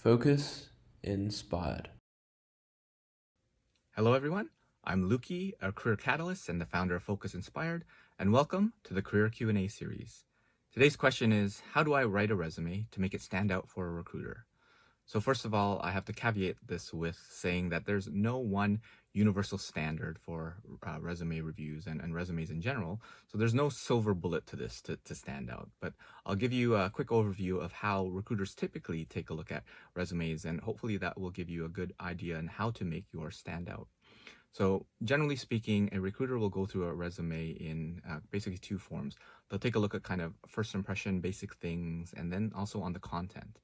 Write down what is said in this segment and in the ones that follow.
Focus Inspired. Hello everyone, I'm Luki, a career catalyst and the founder of Focus Inspired, and welcome to the Career Q&A series. Today's question is, how do I write a resume to make it stand out for a recruiter? So first of all, I have to caveat this with saying that there's no one universal standard for resume reviews and resumes in general. So there's no silver bullet to this to stand out. But I'll give you a quick overview of how recruiters typically take a look at resumes, and hopefully that will give you a good idea on how to make yours stand out. So generally speaking, a recruiter will go through a resume in basically two forms. They'll take a look at kind of first impression, basic things, and then also on the content.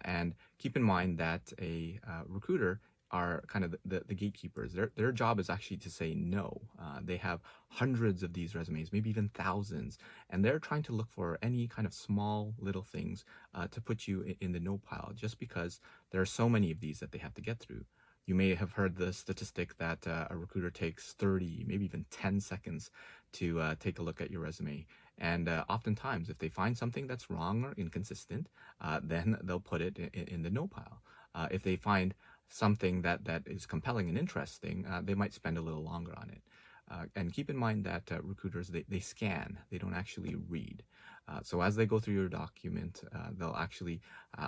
And keep in mind that a recruiter are kind of the gatekeepers. Their job is actually to say no. They have hundreds of these resumes, maybe even thousands, and they're trying to look for any kind of small little things to put you in the no pile, just because there are so many of these that they have to get through. You may have heard the statistic that a recruiter takes 30, maybe even 10 seconds to take a look at your resume. And oftentimes, if they find something that's wrong or inconsistent, then they'll put it in the no pile. If they find something that is compelling and interesting, they might spend a little longer on it. And keep in mind that recruiters, they scan, they don't actually read. So as they go through your document, they'll actually,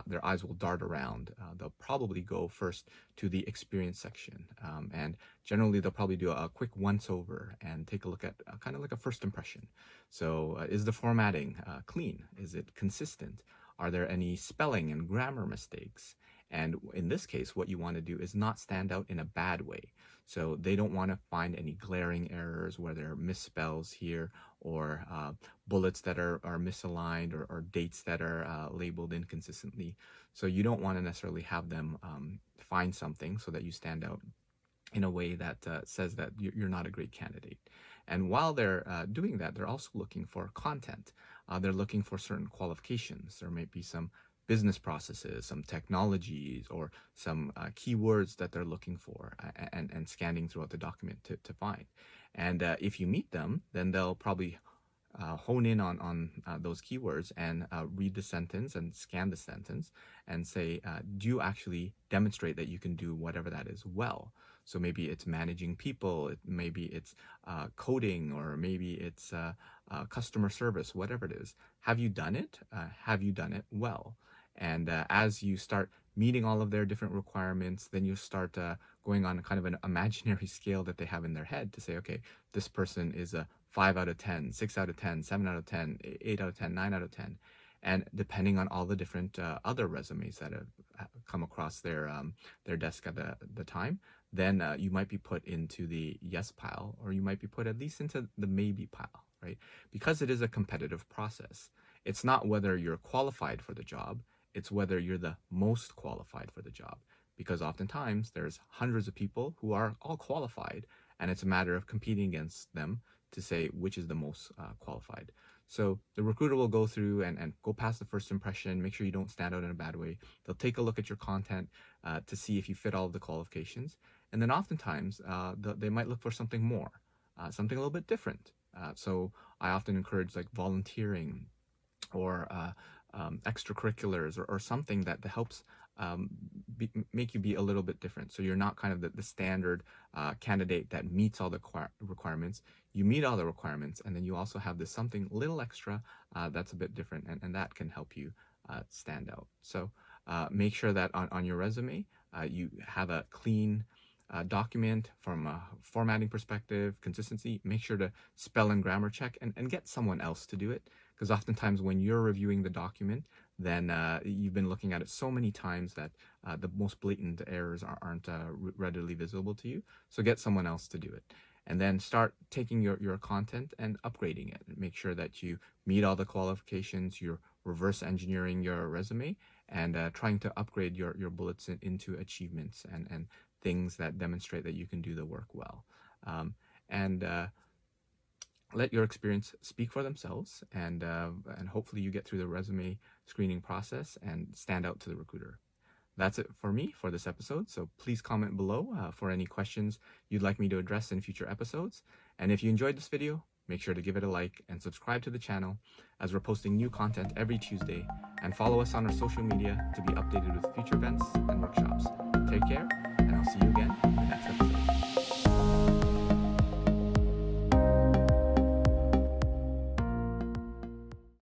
their eyes will dart around. They'll probably go first to the experience section. And generally, they'll probably do a quick once over and take a look at kind of like a first impression. So is the formatting clean? Is it consistent? Are there any spelling and grammar mistakes? And in this case, what you want to do is not stand out in a bad way. So they don't want to find any glaring errors where there are misspells here, or bullets that are misaligned, or dates that are labeled inconsistently. So you don't want to necessarily have them find something so that you stand out in a way that says that you're not a great candidate. And while they're doing that, they're also looking for content. They're looking for certain qualifications. There might be some business processes, some technologies, or some keywords that they're looking for and scanning throughout the document to find. And if you meet them, then they'll probably hone in on those keywords and read the sentence and scan the sentence and say, do you actually demonstrate that you can do whatever that is well? So maybe it's managing people, maybe it's coding, or maybe it's customer service, whatever it is. Have you done it? Have you done it well? And as you start meeting all of their different requirements, then you start going on kind of an imaginary scale that they have in their head to say, okay, this person is a 5 out of 10, 6 out of 10, 7 out of 10, 8 out of 10, 9 out of 10. And depending on all the different other resumes that have come across their desk at the time, then you might be put into the yes pile, or you might be put at least into the maybe pile, right? Because it is a competitive process. It's not whether you're qualified for the job, it's whether you're the most qualified for the job. Because oftentimes there's hundreds of people who are all qualified, and it's a matter of competing against them to say which is the most qualified. So the recruiter will go through and go past the first impression, make sure you don't stand out in a bad way. They'll take a look at your content to see if you fit all of the qualifications. And then oftentimes they might look for something more, something a little bit different. So I often encourage like volunteering, or extracurriculars, or something that helps make you be a little bit different. So you're not kind of the standard candidate that meets all the requirements. You meet all the requirements, and then you also have this something little extra that's a bit different, and that can help you stand out. So make sure that on your resume, you have a clean document from a formatting perspective, consistency. Make sure to spell and grammar check and get someone else to do it. Because oftentimes when you're reviewing the document, then you've been looking at it so many times that the most blatant errors aren't readily visible to you. So get someone else to do it. And then start taking your content and upgrading it. Make sure that you meet all the qualifications, you're reverse engineering your resume, and trying to upgrade your bullets into achievements and things that demonstrate that you can do the work well. And let your experience speak for themselves, and hopefully you get through the resume screening process and stand out to the recruiter. That's it for me for this episode. So please comment below for any questions you'd like me to address in future episodes. And if you enjoyed this video, make sure to give it a like and subscribe to the channel, as we're posting new content every Tuesday, and follow us on our social media to be updated with future events and workshops. Take care, and I'll see you again